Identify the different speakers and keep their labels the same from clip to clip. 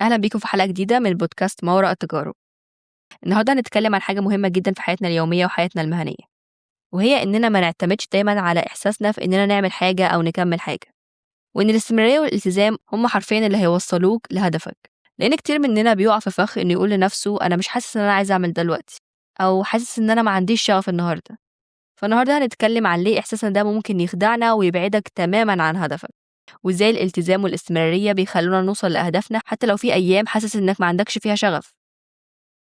Speaker 1: أهلا بيكم في حلقة جديدة من بودكاست ما وراء التجارب. النهاردة هنتكلم عن حاجة مهمة جدا في حياتنا اليومية وحياتنا المهنية، وهي إننا ما نعتمدش دايما على إحساسنا في إننا نعمل حاجة أو نكمل حاجة، وإن الاستمرارية والالتزام هم حرفيا اللي هيوصلوك لهدفك. لأن كتير مننا بيقع في فخ إنه يقول لنفسه أنا مش حاسس إن أنا عايز أعمل ده دلوقتي، أو حاسس إن أنا ما عنديش شغف النهاردة. فالنهاردة هنتكلم عن ليه إحساسنا ده ممكن يخدعنا ويبعدك تماما عن هدفك، وإزاي الالتزام والاستمرارية بيخلونا نوصل لأهدافنا حتى لو في أيام حاسس إنك ما عندكش فيها شغف.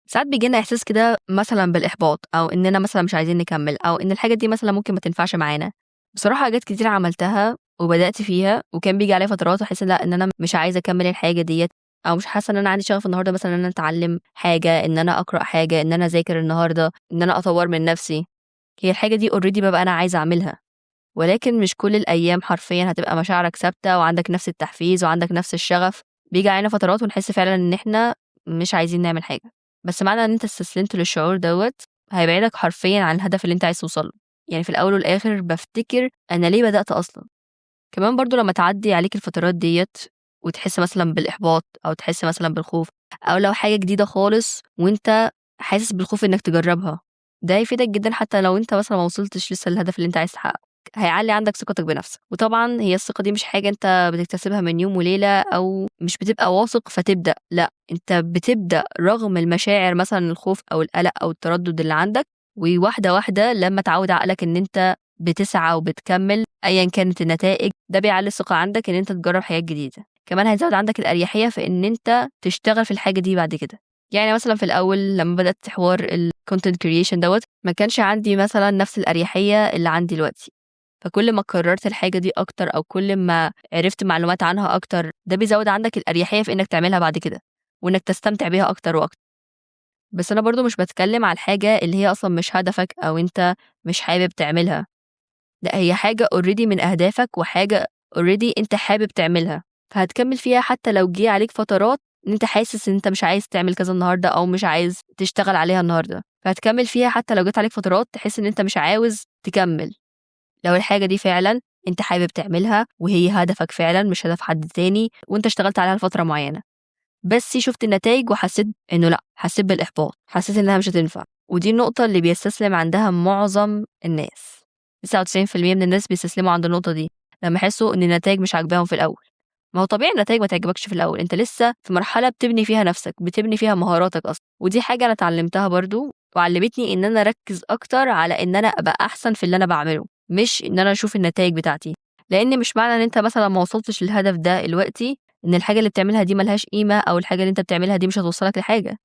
Speaker 1: ساعات بيجيلنا إحساس كده مثلًا بالإحباط، أو إننا مثلًا مش عايزين نكمّل، أو إن الحاجة دي مثلًا ممكن ما تنفعش معانا. بصراحة حاجات كتير عملتها وبدأت فيها، وكان بييجي عليَّ فترات أحس لأ، إن أنا مش عايزة أكمّل الحاجة ديّة، أو مش حاسة إن أنا عندي شغف النهارده مثلًا إن أنا أتعلّم حاجة، إن أنا أقرأ حاجة، إن أنا أذاكر النهارده، إن أنا أطوّر من نفسي. هي الحاجة دي already بابقى أنا عايزة أعملها، ولكن مش كل الأيام حرفيًا هتبقى مشاعرك ثابتة وعندك نفس التحفيز وعندك نفس الشغف. بييجي علينا فترات ونحس فعلًا إن إحنا مش عايزين نعمل حاجة. بس معنى إن أنت استسلمت للشعور دوّة، هيبعدك حرفيًا عن الهدف اللي أنت عايز توصل له. يعني في الأول والآخر بافتكر أنا ليه بدأت أصلًا. كمان برضه لمّا تعدّي عليك الفترات ديّة وتحس مثلًا بالإحباط أو تحس مثلًا بالخوف، أو لو حاجة جديدة خالص وأنت حاسس بالخوف إنك تجرّبها، ده هيفيدك جدًا حتى لو أنت مثلًا ما وصلتش لسه للهدف اللي أنت عايز تحققه. هيعلّي عندك ثقتك بنفسك، وطبعًا هي الثقة دي مش حاجة أنت بتكتسبها من يوم وليلة، أو مش بتبقى واثق فتبدأ، لأ، أنت بتبدأ رغم المشاعر مثلًا الخوف أو القلق أو التردد اللي عندك، وواحدة واحدة لمّا تعوّد عقلك إن أنت بتسعى وبتكمّل أيًا كانت النتائج، ده بيعلّي الثقة عندك إن أنت تجرّب حاجات جديدة. كمان هيزوّد عندك الأريحية في إن أنت تشتغل في الحاجة دي بعد كده. يعني مثلًا في الأول لمّا بدأت حوار الcontent creation دوّة، ما كانش عندي مثلًا نفس الأريحية اللي عندي دلوقتي. فكل ما كررت الحاجة دي أكتر أو كل ما عرفت معلومات عنها أكتر، ده بيزود عندك الأريحية في إنك تعملها بعد كده، وإنك تستمتع بيها أكتر وأكتر. بس أنا برضه مش باتكلم على الحاجة اللي هي أصلًا مش هدفك أو أنت مش حابب تعملها، لأ هي حاجة already من أهدافك وحاجة already أنت حابب تعملها، فهتكمل فيها حتى لو جه عليك فترات إن أنت حاسس إن أنت مش عايز تعمل كذا النهارده أو مش عايز تشتغل عليها النهارده، فهتكمل فيها حتى لو جات عليك فترات تحس إن أنت مش عاوز تكمل. لو الحاجة دي فعلًا أنت حابب تعملها وهي هدفك فعلًا مش هدف حد تاني وأنت اشتغلت عليها لفترة معينة، بس شُفت النتايج وحسيت إنه لأ، حسيت بالإحباط، حسيت إنها مش هتنفع، ودي النقطة اللي بيستسلم عندها معظم الناس. 99% من الناس بيستسلموا عند النقطة دي، لمّا يحسوا إن النتايج مش عاجباهم في الأول. ما هو طبيعي النتايج ما تعجبكش في الأول، أنت لسه في مرحلة بتبني فيها نفسك، بتبني فيها مهاراتك أصلًا، ودي حاجة أنا اتعلمتها برضه وعلمتني إن أنا أركّز أكتر على إن أنا أبقى أحسن في اللي أنا باعمله، مش إن أنا أشوف النتايج بتاعتي. لإن مش معنى إن أنت مثلًا ما وصلتش للهدف ده دلوقتي، إن الحاجة اللي بتعملها دي ما لهاش قيمة أو الحاجة اللي أنت بتعملها دي مش هتوصّلك لحاجة.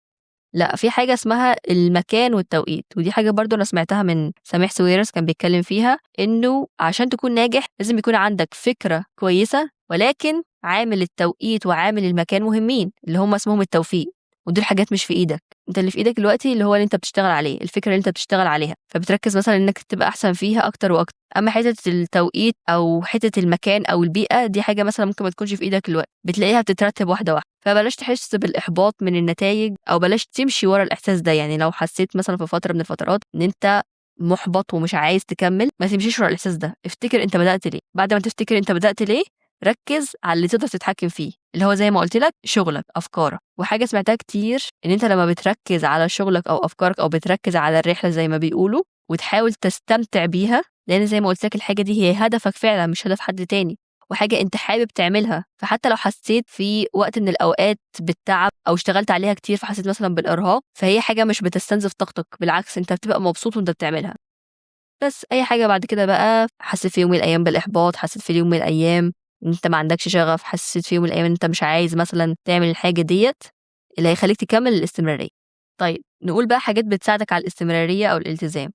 Speaker 1: لأ، في حاجة اسمها المكان والتوقيت، ودي حاجة برضه أنا سمعتها من سميح سويرس كان بيتكلم فيها، إنه عشان تكون ناجح لازم يكون عندك فكرة كويسة، ولكن عامل التوقيت وعامل المكان مهمين، اللي هم اسمهم التوفيق، ودول حاجات مش في إيدك. أنت اللي في إيدك دلوقتي اللي هو اللي أنت بتشتغل عليه، الفكرة اللي أنت بتشتغل عليها، فبتركز مثلًا إنك تبقى أحسن فيها أكتر وأكتر. أمّا حتة التوقيت أو حتة المكان أو البيئة، دي حاجة مثلًا ممكن ما تكونش في إيدك دلوقتي، بتلاقيها بتترتب واحدة واحدة. فبلاش تحس بالإحباط من النتايج أو بلاش تمشي ورا الإحساس ده. يعني لو حسيت مثلًا في فترة من الفترات إن أنت مُحبَط ومش عايز تكمّل، ما تمشيش ورا الإحساس ده، افتكر أنت بدأت ليه. بعد ما تفتكر أنت بدأت ليه، ركّز على اللي تقدر تتحكّم فيه، اللي هو زي ما قُلت لك شغلك، أفكارك. وحاجة سمعتها كتير إن أنت لمّا بتركّز على شغلك أو أفكارك أو بتركّز على الرحلة زي ما بيقولوا وتحاول تستمتع بيها، لإن زي ما قُلت لك الحاجة دي هي هدفك فعلًا مش هدف حد تاني. وحاجة أنت حابب تعملها، فحتى لو حسيت في وقت من الأوقات بالتعب أو اشتغلت عليها كتير فحسيت مثلًا بالإرهاق، فهي حاجة مش بتستنزف طاقتك، بالعكس أنت بتبقى مبسوط وأنت بتعملها. بس أي حاجة بعد كده بقى حسيت في يوم من الأيام بالإحباط، حسيت في يوم من الأيام إن أنت ما عندكش شغف، حسيت في يوم من الأيام إن أنت مش عايز مثلًا تعمل الحاجة ديّة، اللي هيخلّيك تكمّل الاستمرارية. طيب نقول بقى حاجات بتساعدك على الاستمرارية أو الالتزام.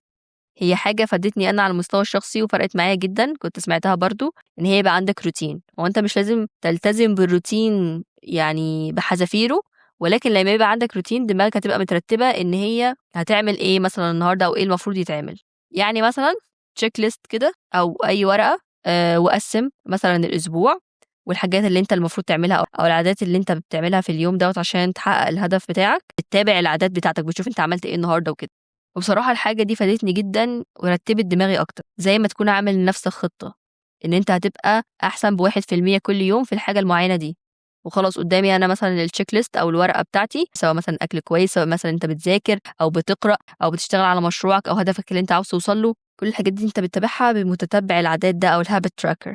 Speaker 1: هي حاجة فادتني أنا على المستوى الشخصي وفرقت معايا جدًا، كنت سمعتها برضه، إن هي يبقى عندك روتين. هو أنت مش لازم تلتزم بالروتين يعني بحذافيره، ولكن لمّا يبقى عندك روتين دماغك هتبقى مترتبة إن هي هتعمل إيه مثلًا النهارده أو إيه المفروض يتعمل. يعني مثلًا check list كده أو أي ورقة، وقسّم مثلًا الأسبوع والحاجات اللي أنت المفروض تعملها أو العادات اللي أنت بتعملها في اليوم دوّة عشان تحقق الهدف بتاعك، بتتابع العادات بتاعتك، بتشوف أنت عملت إيه النهارده وكده. وبصراحة الحاجة دي فادتني جدًا ورتّبت دماغي أكتر، زي ما تكون عامل لنفسك خطة، إن أنت هتبقى أحسن ب1% كل يوم في الحاجة المعينة دي. وخلاص قدامي أنا مثلًا الcheck list أو الورقة بتاعتي، سواء مثلًا أكل كويس، سواء مثلًا أنت بتذاكر أو بتقرأ أو بتشتغل على مشروعك أو هدفك اللي أنت عاوز توصل له، كل الحاجات دي أنت بتتابعها بمتتبع العادات ده أو الhabit tracker.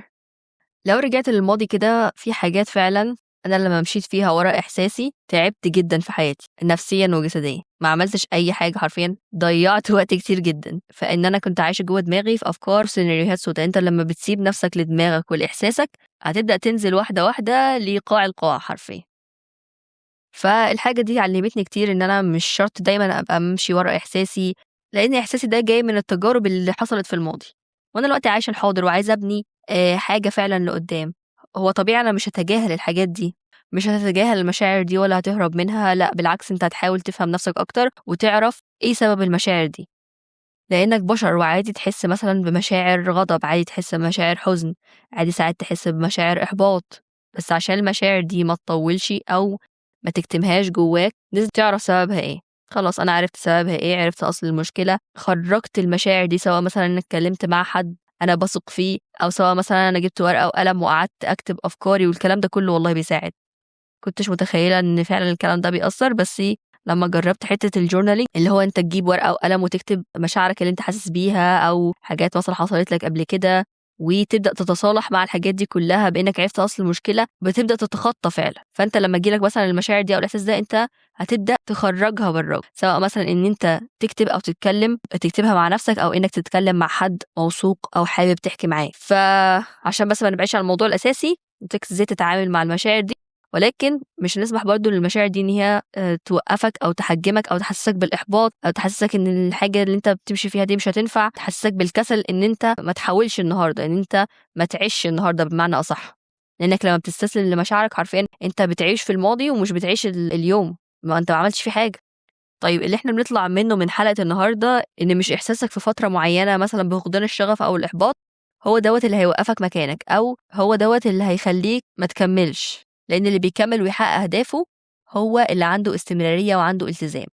Speaker 1: لو رجعت للماضي كده في حاجات فعلًا أنا لمّا مشيت فيها ورا إحساسي تعبت جدًا في حياتي نفسيًا وجسديًا، ما عملتش أي حاجة حرفيًا، ضيّعت وقت كتير جدًا، فإن أنا كنت عايشة جوّه دماغي في أفكار وسيناريوهات سودا. أنت لمّا بتسيب نفسك لدماغك ولإحساسك هتبدأ تنزل واحدة واحدة لقاع القاع حرفيًا. فالحاجة دي علّمتني كتير إن أنا مش شرط دايمًا أبقى أمشي ورا إحساسي، لإن إحساسي ده جاي من التجارب اللي حصلت في الماضي، وأنا دلوقتي عايشة الحاضر وعايزة أبني حاجة فعلًا لقدّام. هو طبيعي أنا مش هاتجاهل الحاجات دي، مش هتتجاهل المشاعر دي ولا هتهرب منها، لأ بالعكس أنت هتحاول تفهم نفسك أكتر وتعرف إيه سبب المشاعر دي، لإنك بشر وعادي تحس مثلًا بمشاعر غضب، عادي تحس بمشاعر حزن، عادي ساعات تحس بمشاعر إحباط، بس عشان المشاعر دي ما تطوّلش أو ما تكتمهاش جواك، لازم تعرف سببها إيه. خلاص أنا عرفت سببها إيه، عرفت أصل المشكلة، خرّجت المشاعر دي سواء مثلًا إني اتكلمت مع حد أنا باثق فيه، أو سواء مثلًا أنا جبت ورقة وقلم وقعدت أكتب أفكاري والكلام ده كله والله بيساعد. كنتش متخيلة إن فعلًا الكلام ده بيأثّر، بس لمّا جرّبت حتّة الjournaling اللي هو أنت تجيب ورقة وقلم وتكتب مشاعرك اللي أنت حاسس بيها أو حاجات مثلًا حصلت لك قبل كده، وتبدأ تتصالح مع الحاجات دي كلّها بإنّك عرفت أصل المشكلة، بتبدأ تتخطى فعلًا. فأنت لمّا تيجي لك مثلًا المشاعر دي أو الإحساس ده أنت هتبدأ تخرّجها برّاك، سواء مثلًا إن أنت تكتب أو تتكلم، تكتبها مع نَفْسك أو إنّك تتكلم مع حد موثوق أو حابب تحكي معاه. فعشان بس ما نبعدش عن الموضوع الأساسي، قُلت لك إزاي تتعامل مع المشاعر دي، ولكن مش هنسمح برضه للمشاعر دي إن هي توقّفك أو تحجّمك أو تحسّسك بالإحباط أو تحسّسك إن الحاجة اللي أنت بتمشي فيها دي مش هتنفع، تحسّسك بالكسل إن أنت ما تحاولش النهارده، إن أنت ما تعيشش النهارده بمعنى أصح. لإنّك لمّا بتستسلم لمشاعرك حرفيًا أنت بتعيش في الماضي ومش بتعيش اليوم، ما أنت ما عملتش فيه حاجة. طيب اللي إحنا بنطلع منّه من حلقة النهارده إن مش إحساسك في فترة معيّنة مثلًا بفقدان الشغف أو الإحباط هو دوّة اللي هيوقّفك مكانك، أو هو دوّة اللي هيخلّيك ما تكمّلش، لإن اللي بيكمّل ويحقق أهدافه هو اللي عنده استمرارية وعنده التزام.